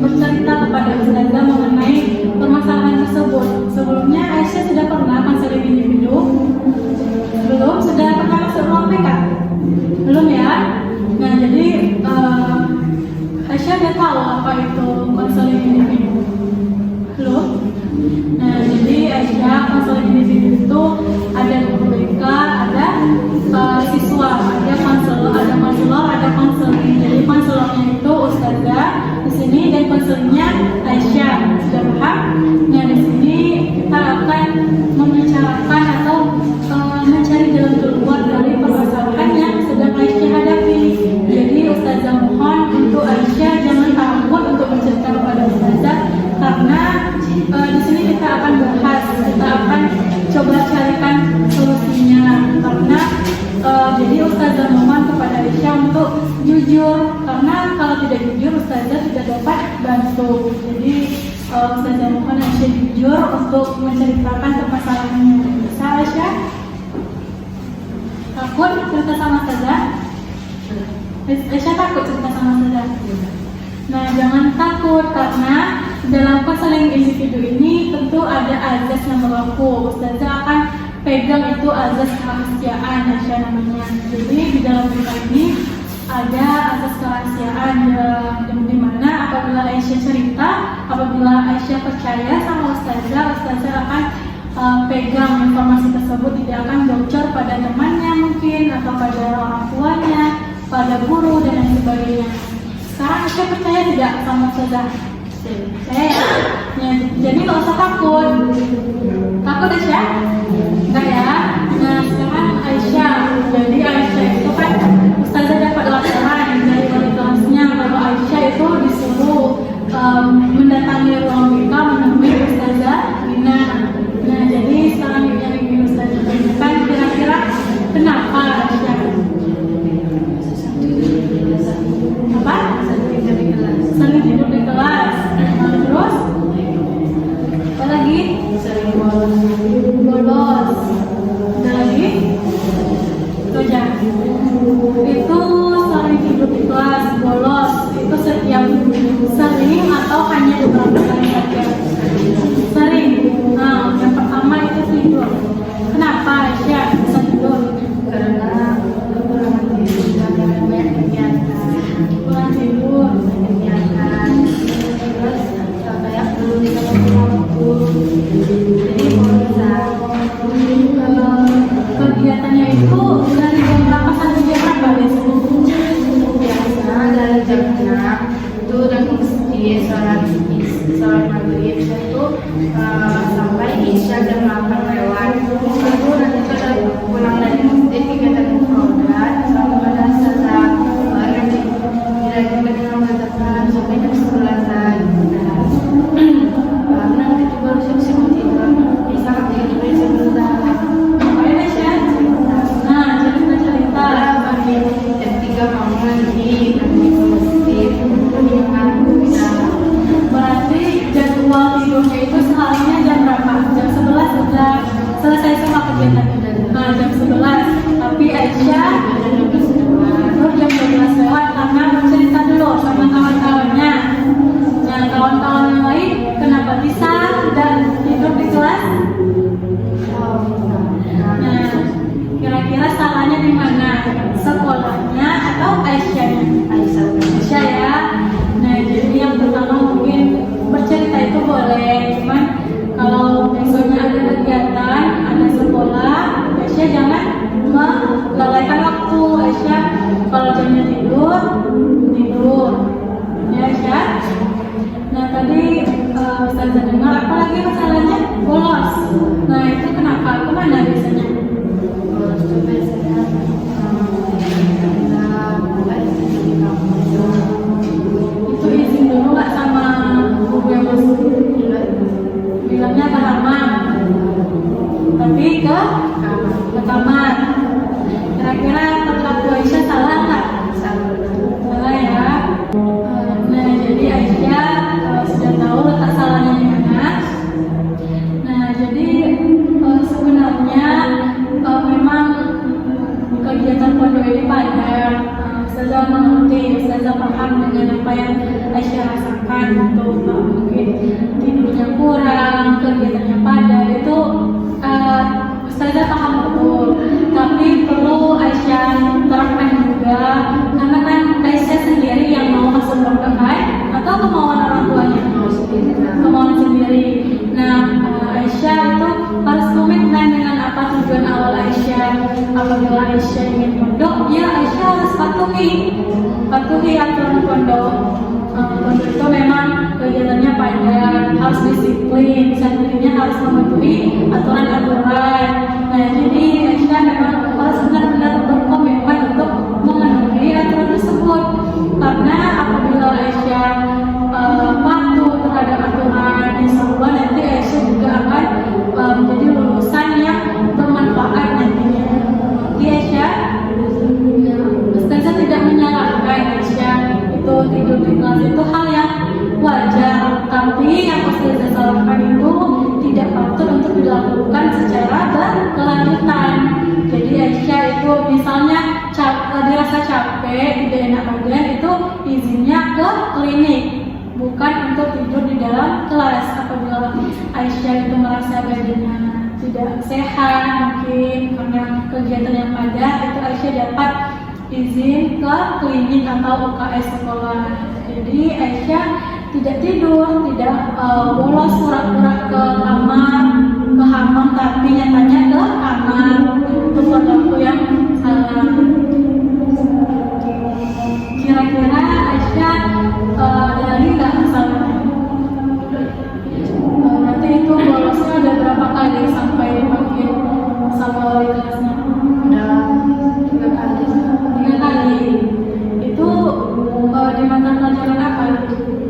bercerita kepada Ustazah mengenai permasalahan tersebut. Sebelumnya Aisyah sudah pernah konseling individu? Belum? Sudah pernah masuk ruang PK? Belum ya? Nah, jadi Aisyah udah tahu apa itu konseling individu? Belum? Nah, jadi Aisyah konseling individu itu ada guru BK, ada siswa, ada konselor, ada konseling. Jadi konselornya itu Ustazah di sini dan konselingnya Aisyah. Sudah paham? Nah, di sini kita akan membicarakan atau mencari jalan keluar dari permasalahan yang sedang Aisyah hadapi. Jadi Ustazah mohon untuk Aisyah jangan takut untuk bercerita kepada Ustazah, karena di sini kita akan bahas, kita akan coba carikan solusinya. Karena jadi Ustazah mohon kepada Aisyah untuk jujur, karena kalau tidak jujur Ustazah tidak dapat bantu. Jadi Ustazah mohon Aisyah jujur untuk menceritakan permasalahannya. Bisa Aisyah? Takut cerita sama Ustazah? Aisyah takut cerita sama Ustazah? Nah, jangan takut, karena dalam konseling individu ini tentu ada azas yang berlaku. Ustazah akan pegang itu azas kerahasiaan Aisyah namanya. Jadi di dalam berita ini ada azas kerahasiaan yang dimana apabila Aisyah cerita, apabila Aisyah percaya sama Ustazah akan pegang informasi tersebut, tidak akan bocor pada temannya mungkin, atau pada orang tuanya, pada guru dan lain sebagainya. Sekarang Aisyah percaya tidak sama Ustazah? Percaya. Ya, jadi nggak usah takut. Takut Aisyah? Enggak ya? Nah, sekarang Aisyah. Jadi Aisyah itu kan Ustazah dapat laporan dari wali kelasnya kalau Aisyah itu disuruh mendatangi ruang BK menemui Ustazah Lina. Nah, jadi sekarang yang ingin Ustazah tanyakan, kira-kira kenapa Aisyah? Apa? Sering tidur di kelas. Terus? Apa lagi? Sering bolos. Ada lagi? Itu aja. Itu sering tidur di kelas, bolos. Itu setiap sering atau hanya beberapa kali saja? Sering. Nah, yang pertama itu tidur. Kenapa Aisyah bisa tidur? Karena kurang tidur dan banyak kegiatan. Kurang tidur, kegiatan. Terus kayak belum dikasih waktu. Jadi bisa. Kegiatannya itu dari jam berapa sampai jam berapa biasanya? Biasa dari jam 6 itu udah ke masjid, sholat maghrib itu sampai isya jam 8 lewat. Lalu nanti kita pulang dari masjid kegiatan mufrodat sampai pada Ustazah. Nanti kita dengan bacakan sampai jam 11-an. Nanti juga siap-siap tidur. Bisa tidur sebentar. Ngapain Aisyah? Nah, jadi kita cerita. Jam 3 bangun lagi, nanti ke masjid. Berarti jadwal tidurnya itu seharinya jam berapa? Jam 11 sudah selesai semua kegiatannya. Nah, jam 11. Tapi Aisyah tidur jam 12 lewat karena bercerita dulu sama kawan-kawannya. Nah, kawan-kawan yang lain kenapa bisa dan tidur di kelas? Nah, kira-kira salahnya di mana? Sekolahnya atau Aisyahnya? Aisyah ya. Nah, jadi yang pertama mungkin bercerita itu boleh, cuman kalau besoknya ada kegiatan, ada sekolah, Aisyah jangan melalaikan waktu. Aisyah kalau jamnya tidur ya Aisyah. Nah, tadi Ustazah dengar apa lagi masalahnya? Bolos. Nah, itu kenapa? Kemana biasanya? Bolos itu biasanya itu izin dulu nggak sama guru yang masuk? Bilangnya ke kamar, tapi ke kamar. Kira-kira perilaku Aisyah salah nggak? Salah ya. Nah, jadi Aisyah sudah tahu letak salahnya di mana. Nah, jadi sebenarnya memang mungkin tidurnya kurang, kegiatannya padat, itu Ustazah paham betul. Tapi perlu Aisyah terapkan juga, karena kan Aisyah sendiri yang mau masuk pondok kan, atau kemauan orang tuanya, kemauan sendiri. Nah, Aisyah itu harus komitmen dengan apa tujuan awal Aisyah. Apabila Aisyah ingin pondok, ya Aisyah harus patuhi aturan pondok. Pondok itu memang kegiatannya padat, harus disiplin, santrinya harus mematuhi aturan-aturan. Nah, jadi Aisyah memang harus benar-benar berkomitmen untuk memenuhi aturan tersebut. Karena apabila Aisyah patuh terhadap aturan, insya Allah nanti Aisyah juga akan menjadi lulusan yang bermanfaat nantinya. Jadi Aisyah, Ustazah tidak menyalahkan Aisyah itu tidur di kelas itu hal yang wajar, tapi yang Ustazah salahkan itu tidak patut untuk dilakukan secara berkelanjutan. Jadi Aisyah itu misalnya dirasa capek, tidak enak badan, itu izinnya ke klinik, bukan untuk tidur di dalam kelas. Apabila Aisyah itu merasa badannya tidak sehat, mungkin karena kegiatan yang padat, itu Aisyah dapat izin ke klinik atau UKS sekolah. Jadi Aisyah tidak tidur, tidak bolos pura-pura ke kamar, ke hamam, tapi nyatanya ke kamar. Itu perilaku yang salah. Kira-kira Aisyah dari nggak masalahnya? Nanti itu bolosnya ada berapa kali sampai dipanggil sama wali kelasnya? Udah 3 kali. 3 kali. Itu di mata pelajaran apa?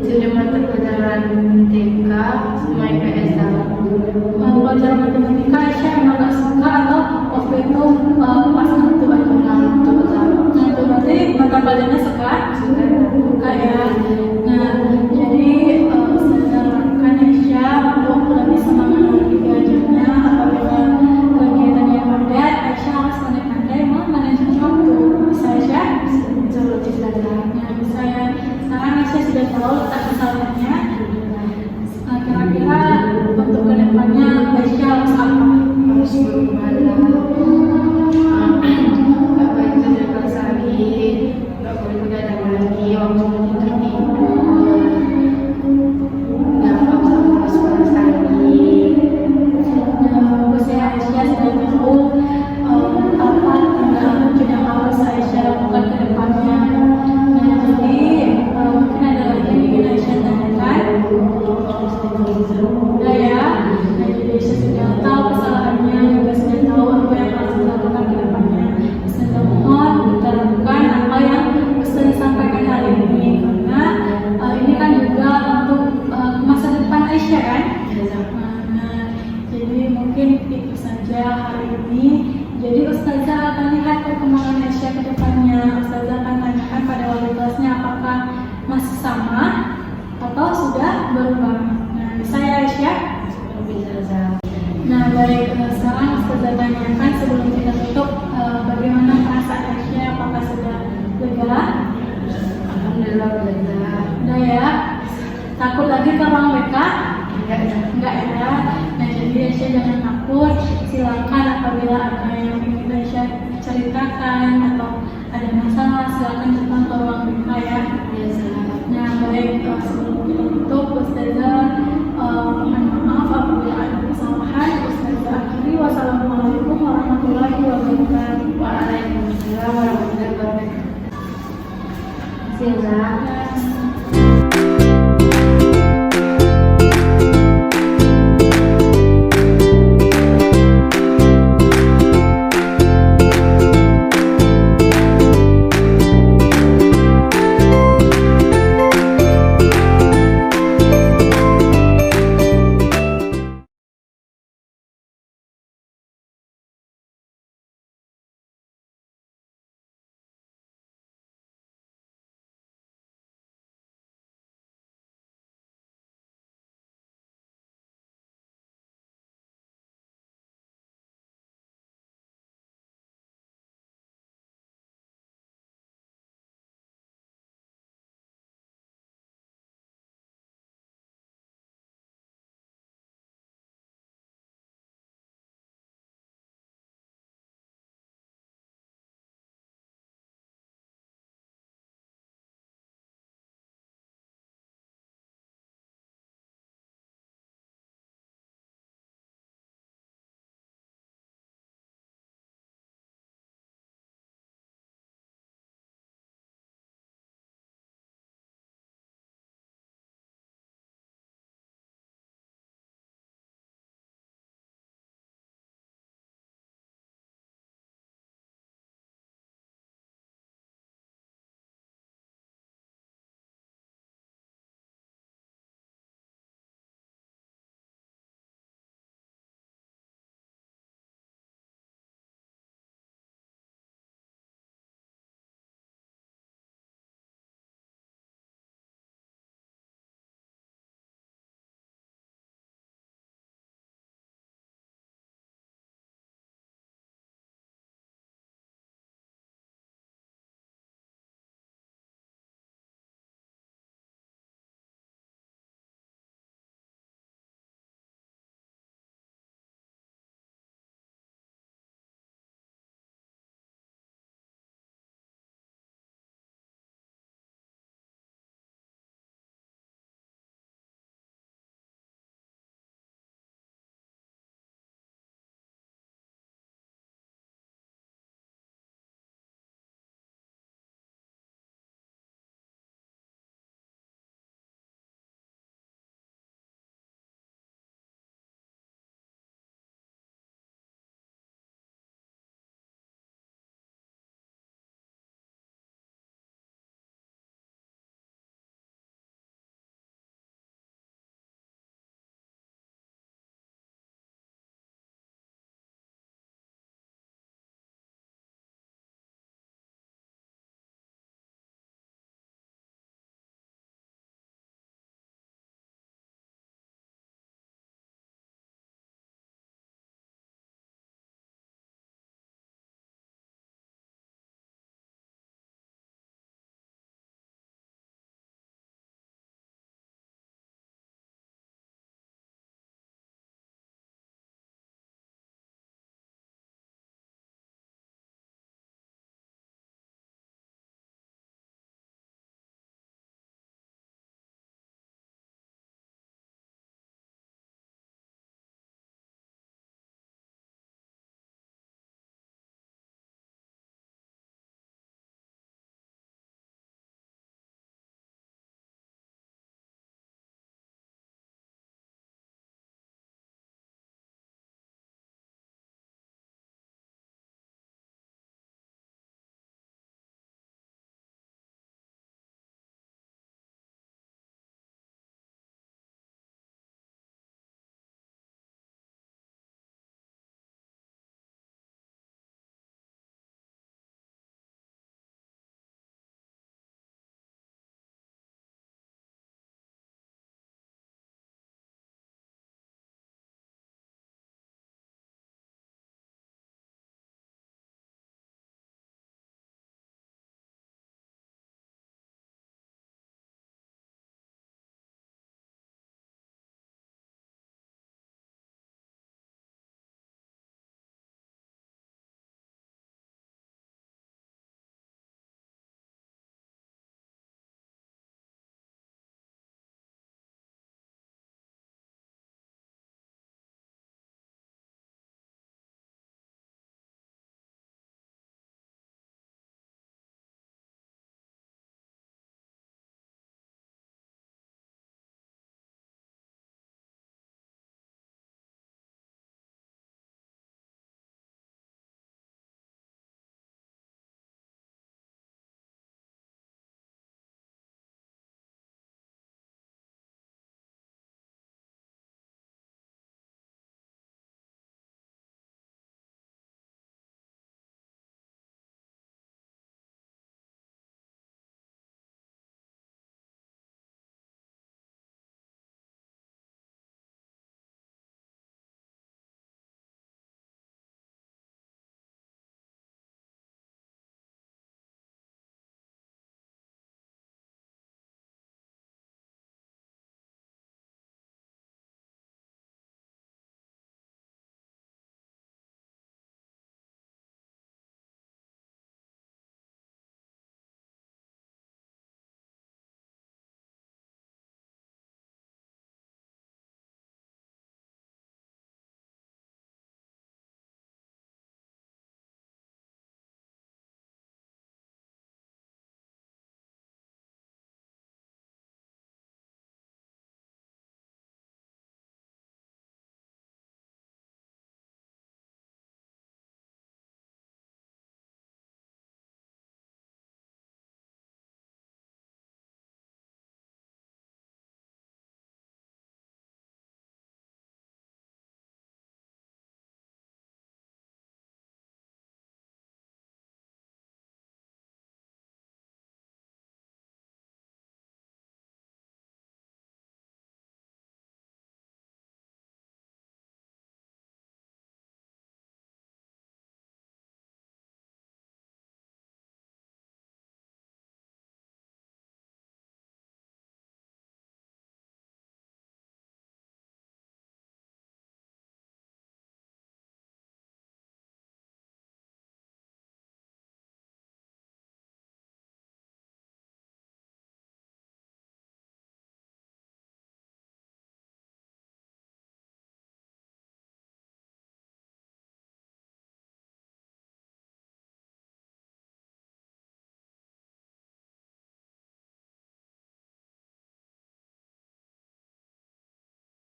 Jadi mata pelajaran TK sama IPS. Pelajaran matematika Aisyah emang gak suka atau waktu itu pas ngantuk aja? Ngantuk berarti mata pelajarannya suka ya. Nah, jadi Ustazah kan Aisyah untuk lebih semangat lagi belajarnya. Apabila kegiatannya padat, Aisyah harus pandai-pandai memanajemen waktu. Bisa Aisyah? Nah, bisa ya. Sekarang Aisyah sudah tahu letak kesalahannya. Kira-kira untuk kedepannya Aisyah harus apa? Harus berubahlah. Gak boleh tidur kelas hari, gak boleh begadang lagi, waktu tidur. Gak harus kelas hari. Usia Aisyah sudah tahu apa yang harus Aisyah lakukan ke depannya. Nah, jadi mungkin ada lagi yang ingin Aisyah tanyakan. Udah ya. Nah, jadi Aisyah sudah tahu kesalahannya, juga sudah tahu apa yang harus dilakukan ke depannya. Ustazah mohon diterapkan apa yang Ustazah sampaikan hari ini, karena ini kan juga untuk masa depan Aisyah kan. Nah, jadi mungkin itu saja hari ini. Jadi Ustazah akan lihat perkembangan Aisyah ke depannya. Ustazah akan tanyakan pada wali kelasnya apakah masih sama atau sudah berubah. Nah, bisa ya Aisyah? Bisa. Nah, baik. Sekarang Ustazah tanyakan sebelum kita tutup, bagaimana perasaan Aisyah? Apakah sudah lega? Alhamdulillah lega. Udah ya? Takut lagi ke ruang BK? Enggak. Enggak ya. Nah, jadi Aisyah jangan takut, silakan